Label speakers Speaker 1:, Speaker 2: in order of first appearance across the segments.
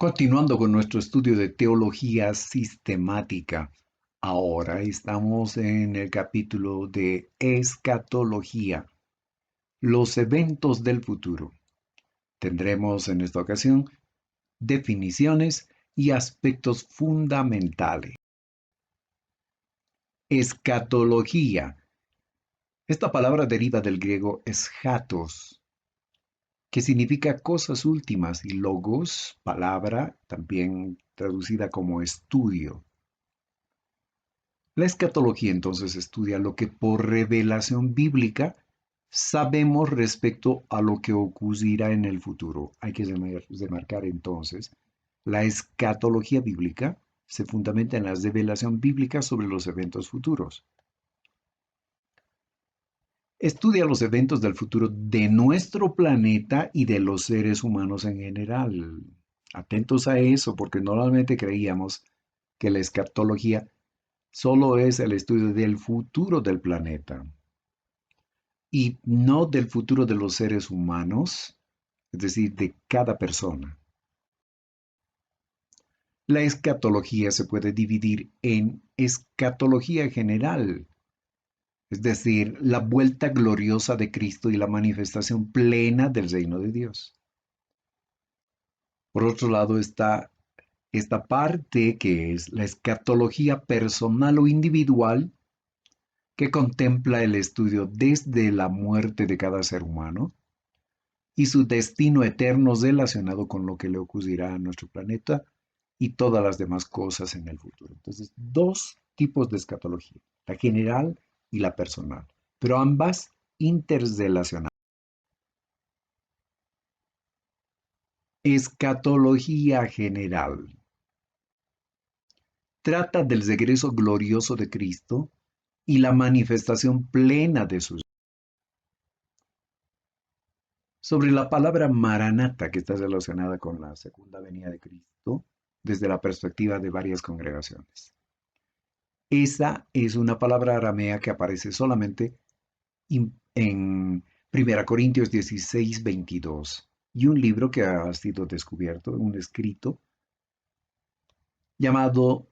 Speaker 1: Continuando con nuestro estudio de teología sistemática, ahora estamos en el capítulo de escatología, los eventos del futuro. Tendremos en esta ocasión definiciones y aspectos fundamentales. Escatología. Esta palabra deriva del griego eschatos, que significa cosas últimas, y logos, palabra, también traducida como estudio. La escatología entonces estudia lo que por revelación bíblica sabemos respecto a lo que ocurrirá en el futuro. Hay que demarcar entonces, la escatología bíblica se fundamenta en la revelación bíblica sobre los eventos futuros. Estudia los eventos del futuro de nuestro planeta y de los seres humanos en general. Atentos a eso, porque normalmente creíamos que la escatología solo es el estudio del futuro del planeta y no del futuro de los seres humanos, es decir, de cada persona. La escatología se puede dividir en escatología general, es decir, la vuelta gloriosa de Cristo y la manifestación plena del reino de Dios. Por otro lado está esta parte que es la escatología personal o individual, que contempla el estudio desde la muerte de cada ser humano y su destino eterno relacionado con lo que le ocurrirá a nuestro planeta y todas las demás cosas en el futuro. Entonces, dos tipos de escatología, la general y la personal, pero ambas interrelacionadas. Escatología general. Trata del regreso glorioso de Cristo y la manifestación plena de sus. Sobre la palabra Maranata, que está relacionada con la segunda venida de Cristo, desde la perspectiva de varias congregaciones. Esa es una palabra aramea que aparece solamente en 1 Corintios 16, 22, y un libro que ha sido descubierto, un escrito llamado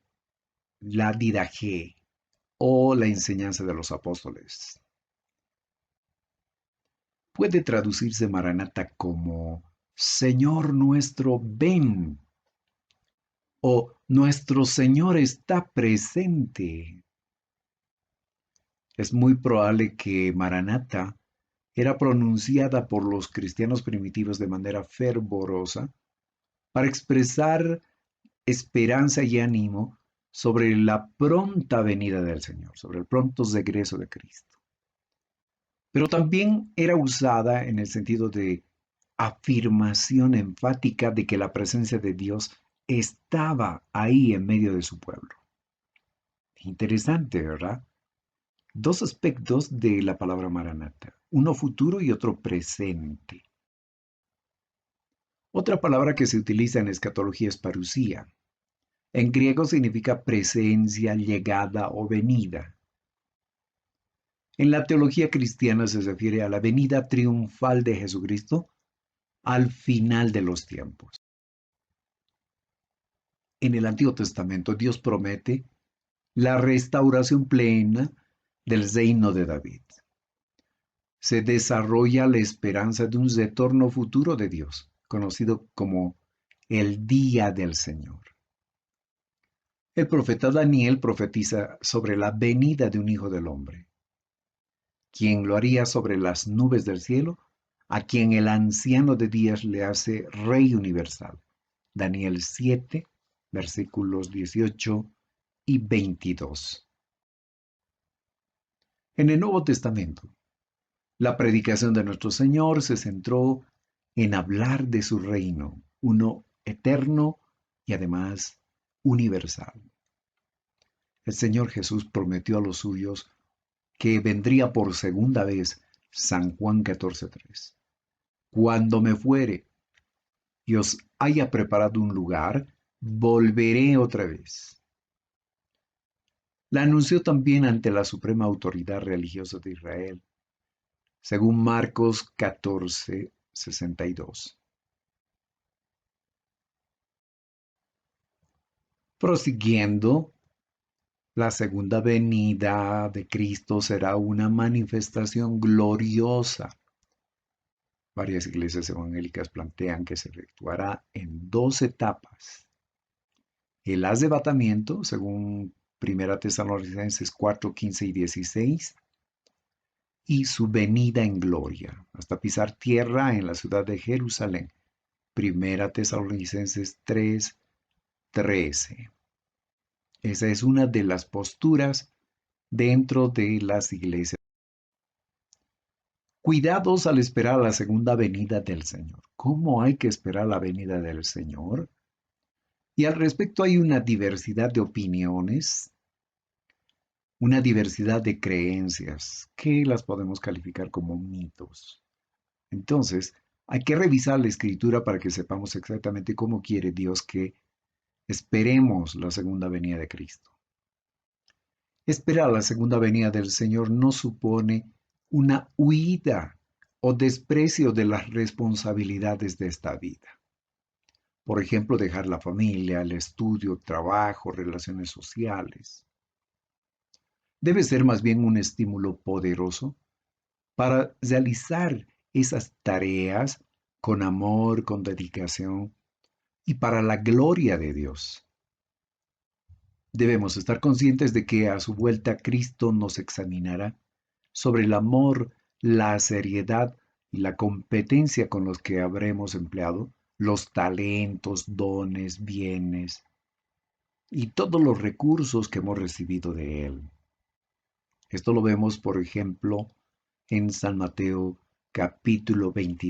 Speaker 1: la Didache o la enseñanza de los apóstoles. Puede traducirse Maranata como Señor nuestro, ven, o nuestro Señor está presente. Es muy probable que Maranata era pronunciada por los cristianos primitivos de manera fervorosa para expresar esperanza y ánimo sobre la pronta venida del Señor, sobre el pronto regreso de Cristo. Pero también era usada en el sentido de afirmación enfática de que la presencia de Dios estaba ahí en medio de su pueblo. Interesante, ¿verdad? Dos aspectos de la palabra Maranata, uno futuro y otro presente. Otra palabra que se utiliza en escatología es parusía. En griego significa presencia, llegada o venida. En la teología cristiana se refiere a la venida triunfal de Jesucristo al final de los tiempos. En el Antiguo Testamento Dios promete la restauración plena del reino de David. Se desarrolla la esperanza de un retorno futuro de Dios, conocido como el día del Señor. El profeta Daniel profetiza sobre la venida de un hijo del hombre, quien lo haría sobre las nubes del cielo, a quien el anciano de días le hace rey universal. Daniel 7, versículos 18 y 22. En el Nuevo Testamento, la predicación de nuestro Señor se centró en hablar de su reino, uno eterno y además universal. El Señor Jesús prometió a los suyos que vendría por segunda vez, San Juan 14:3. Cuando me fuere y os haya preparado un lugar, volveré otra vez. La anunció también ante la suprema autoridad religiosa de Israel, según Marcos 14:62. Prosiguiendo, la segunda venida de Cristo será una manifestación gloriosa. Varias iglesias evangélicas plantean que se efectuará en dos etapas. El arrebatamiento, según Primera Tesalonicenses 4, 15 y 16, y su venida en gloria, hasta pisar tierra en la ciudad de Jerusalén. Primera Tesalonicenses 3, 13. Esa es una de las posturas dentro de las iglesias. Cuidados al esperar la segunda venida del Señor. ¿Cómo hay que esperar la venida del Señor? Y al respecto hay una diversidad de opiniones, una diversidad de creencias que las podemos calificar como mitos. Entonces, hay que revisar la escritura para que sepamos exactamente cómo quiere Dios que esperemos la segunda venida de Cristo. Esperar la segunda venida del Señor no supone una huida o desprecio de las responsabilidades de esta vida. Por ejemplo, dejar la familia, el estudio, trabajo, relaciones sociales. Debe ser más bien un estímulo poderoso para realizar esas tareas con amor, con dedicación y para la gloria de Dios. Debemos estar conscientes de que a su vuelta Cristo nos examinará sobre el amor, la seriedad y la competencia con los que habremos empleado los talentos, dones, bienes y todos los recursos que hemos recibido de Él. Esto lo vemos, por ejemplo, en San Mateo capítulo 20.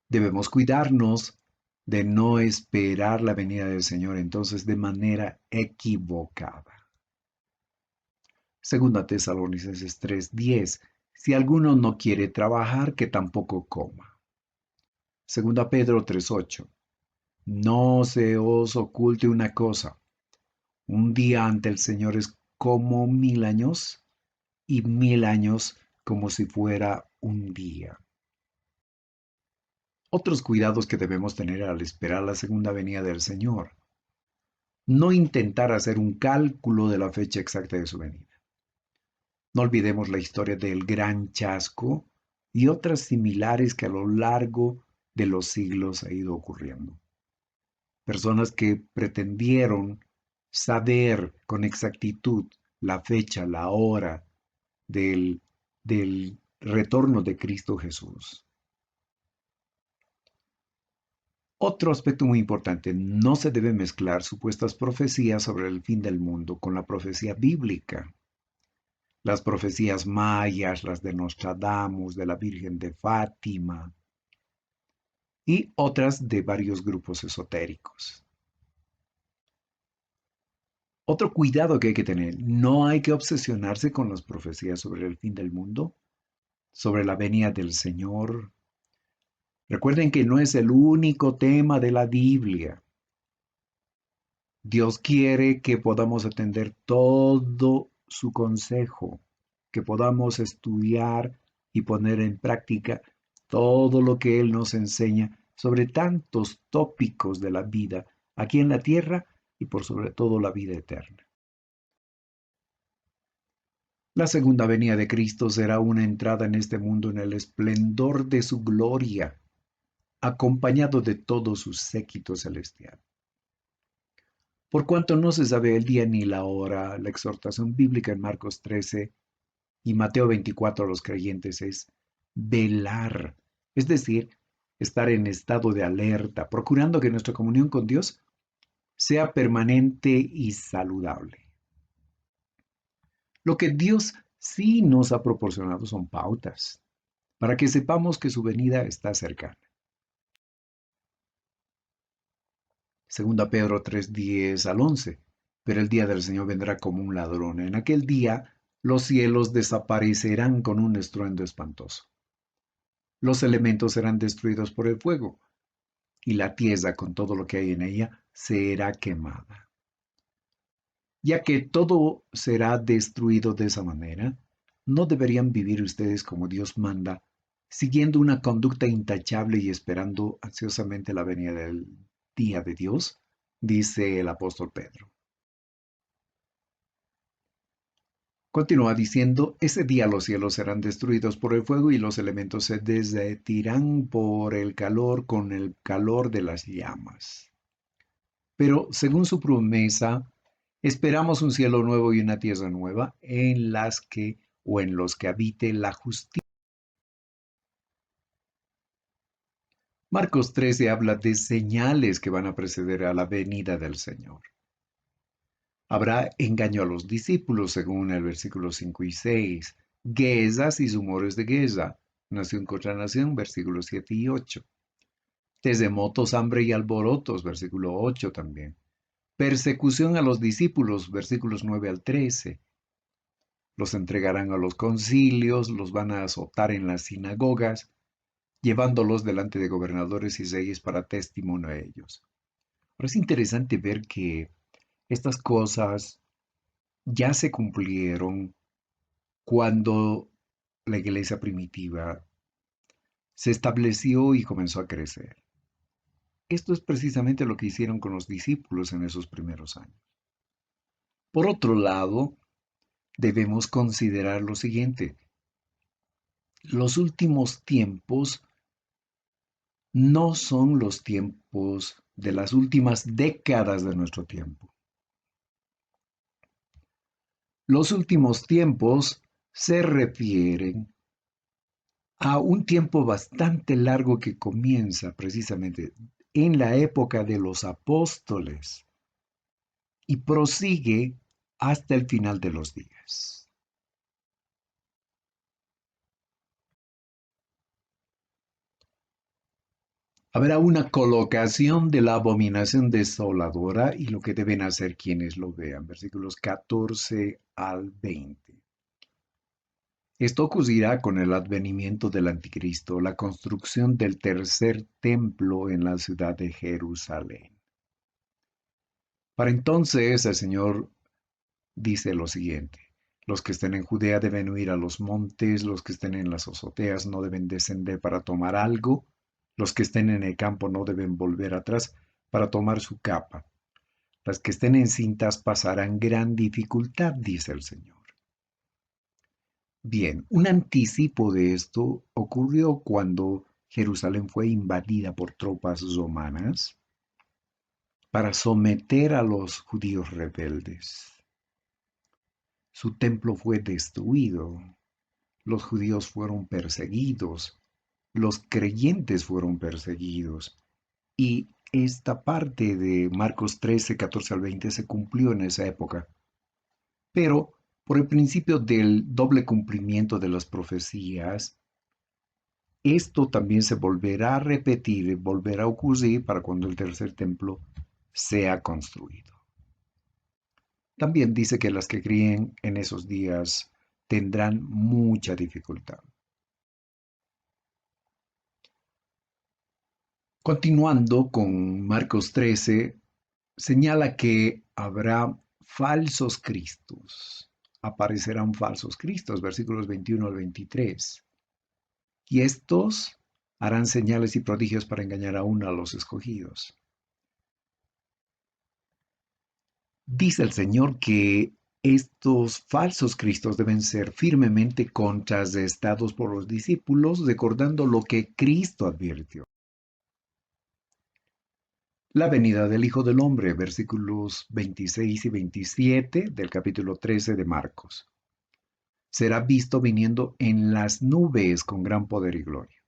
Speaker 1: Debemos cuidarnos de no esperar la venida del Señor entonces de manera equivocada. Segunda Tesalonicenses 3:10. Si alguno no quiere trabajar, que tampoco coma. Segunda Pedro 3:8. No se os oculte una cosa. Un día ante el Señor es como 1000 años y 1000 años como si fuera un día. Otros cuidados que debemos tener al esperar la segunda venida del Señor. No intentar hacer un cálculo de la fecha exacta de su venida. No olvidemos la historia del gran chasco y otras similares que a lo largo de los siglos ha ido ocurriendo. Personas que pretendieron saber con exactitud la fecha, la hora del retorno de Cristo Jesús. Otro aspecto muy importante, no se debe mezclar supuestas profecías sobre el fin del mundo con la profecía bíblica. Las profecías mayas, las de Nostradamus, de la Virgen de Fátima y otras de varios grupos esotéricos. Otro cuidado que hay que tener, no hay que obsesionarse con las profecías sobre el fin del mundo, sobre la venida del Señor. Recuerden que no es el único tema de la Biblia. Dios quiere que podamos atender todo su consejo, que podamos estudiar y poner en práctica todo lo que Él nos enseña sobre tantos tópicos de la vida aquí en la tierra y por sobre todo la vida eterna. La segunda venida de Cristo será una entrada en este mundo en el esplendor de su gloria, acompañado de todo su séquito celestial. Por cuanto no se sabe el día ni la hora, la exhortación bíblica en Marcos 13 y Mateo 24 a los creyentes es velar, es decir, estar en estado de alerta, procurando que nuestra comunión con Dios sea permanente y saludable. Lo que Dios sí nos ha proporcionado son pautas para que sepamos que su venida está cercana. Segunda Pedro 3:10 al 11. Pero el día del Señor vendrá como un ladrón. En aquel día los cielos desaparecerán con un estruendo espantoso. Los elementos serán destruidos por el fuego, y la tierra con todo lo que hay en ella será quemada. Ya que todo será destruido de esa manera, ¿no deberían vivir ustedes como Dios manda, siguiendo una conducta intachable y esperando ansiosamente la venida del día de Dios, dice el apóstol Pedro. Continúa diciendo, ese día los cielos serán destruidos por el fuego y los elementos se derretirán por el calor con el calor de las llamas. Pero según su promesa, esperamos un cielo nuevo y una tierra nueva en las que o en los que habite la justicia. Marcos 13 habla de señales que van a preceder a la venida del Señor. Habrá engaño a los discípulos, según el versículo 5 y 6. Guerras y rumores de guerra. Nación contra nación, versículos 7 y 8. Terremotos, hambre y alborotos, versículo 8 también. Persecución a los discípulos, versículos 9 al 13. Los entregarán a los concilios, los van a azotar en las sinagogas, llevándolos delante de gobernadores y reyes para testimonio a ellos. Ahora es interesante ver que estas cosas ya se cumplieron cuando la iglesia primitiva se estableció y comenzó a crecer. Esto es precisamente lo que hicieron con los discípulos en esos primeros años. Por otro lado, debemos considerar lo siguiente. Los últimos tiempos no son los tiempos de las últimas décadas de nuestro tiempo. Los últimos tiempos se refieren a un tiempo bastante largo que comienza precisamente en la época de los apóstoles y prosigue hasta el final de los días. Habrá una colocación de la abominación desoladora y lo que deben hacer quienes lo vean. Versículos 14 al 20. Esto ocurrirá con el advenimiento del anticristo, la construcción del tercer templo en la ciudad de Jerusalén. Para entonces el Señor dice lo siguiente: los que estén en Judea deben huir a los montes, los que estén en las azoteas no deben descender para tomar algo, los que estén en el campo no deben volver atrás para tomar su capa. Las que estén encintas pasarán gran dificultad, dice el Señor. Bien, un anticipo de esto ocurrió cuando Jerusalén fue invadida por tropas romanas para someter a los judíos rebeldes. Su templo fue destruido, los judíos fueron perseguidos, los creyentes fueron perseguidos, y esta parte de Marcos 13, 14 al 20 se cumplió en esa época. Pero por el principio del doble cumplimiento de las profecías, esto también se volverá a repetir, volverá a ocurrir para cuando el tercer templo sea construido. También dice que las que críen en esos días tendrán mucha dificultad. Continuando con Marcos 13, señala que habrá falsos cristos. Aparecerán falsos cristos, versículos 21 al 23. Y estos harán señales y prodigios para engañar aún a los escogidos. Dice el Señor que estos falsos cristos deben ser firmemente contrarrestados por los discípulos, recordando lo que Cristo advirtió. La venida del Hijo del Hombre, versículos 26 y 27 del capítulo 13 de Marcos. Será visto viniendo en las nubes con gran poder y gloria.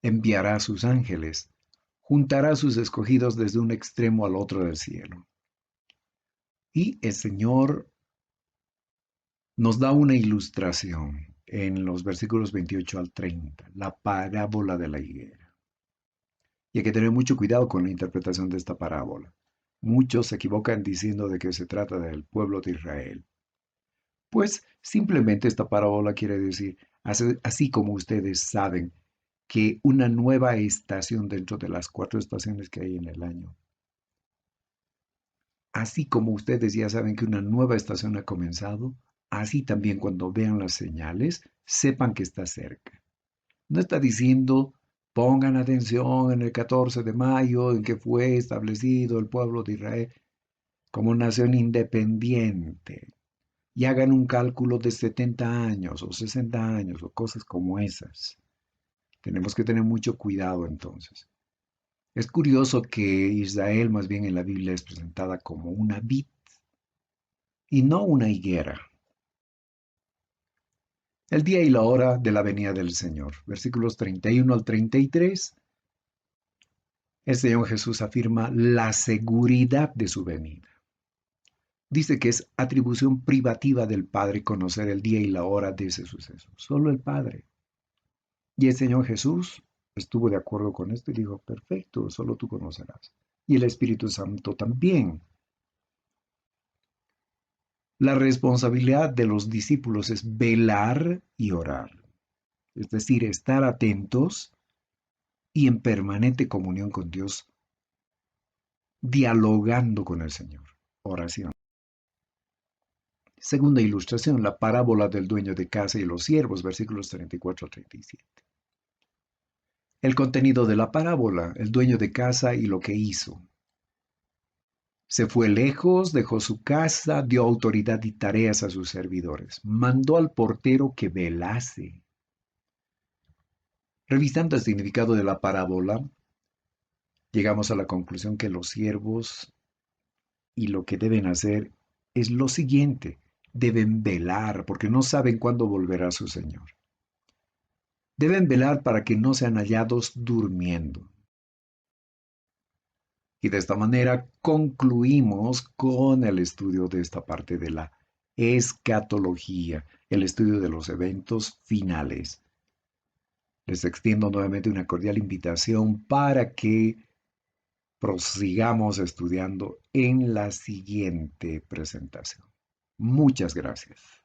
Speaker 1: Enviará a sus ángeles, juntará a sus escogidos desde un extremo al otro del cielo. Y el Señor nos da una ilustración en los versículos 28 al 30, la parábola de la higuera. Y hay que tener mucho cuidado con la interpretación de esta parábola. Muchos se equivocan diciendo de que se trata del pueblo de Israel. Pues simplemente esta parábola quiere decir, así como ustedes saben que una nueva estación dentro de las 4 estaciones que hay en el año, así como ustedes ya saben que una nueva estación ha comenzado, así también cuando vean las señales, sepan que está cerca. No está diciendo Pongan atención en el 14 de mayo en que fue establecido el pueblo de Israel como nación independiente y hagan un cálculo de 70 años o 60 años o cosas como esas. Tenemos que tener mucho cuidado entonces. Es curioso que Israel más bien en la Biblia es presentada como una vid y no una higuera. El día y la hora de la venida del Señor. Versículos 31 al 33. El Señor Jesús afirma la seguridad de su venida. Dice que es atribución privativa del Padre conocer el día y la hora de ese suceso. Solo el Padre. Y el Señor Jesús estuvo de acuerdo con esto y dijo, perfecto, solo tú conocerás. Y el Espíritu Santo también. La responsabilidad de los discípulos es velar y orar. Es decir, estar atentos y en permanente comunión con Dios, dialogando con el Señor. Oración. Segunda ilustración, la parábola del dueño de casa y los siervos, versículos 34 a 37. El contenido de la parábola, el dueño de casa y lo que hizo. Se fue lejos, dejó su casa, dio autoridad y tareas a sus servidores. Mandó al portero que velase. Revisando el significado de la parábola, llegamos a la conclusión que los siervos y lo que deben hacer es lo siguiente. Deben velar porque no saben cuándo volverá su Señor. Deben velar para que no sean hallados durmiendo. Y de esta manera concluimos con el estudio de esta parte de la escatología, el estudio de los eventos finales. Les extiendo nuevamente una cordial invitación para que prosigamos estudiando en la siguiente presentación. Muchas gracias.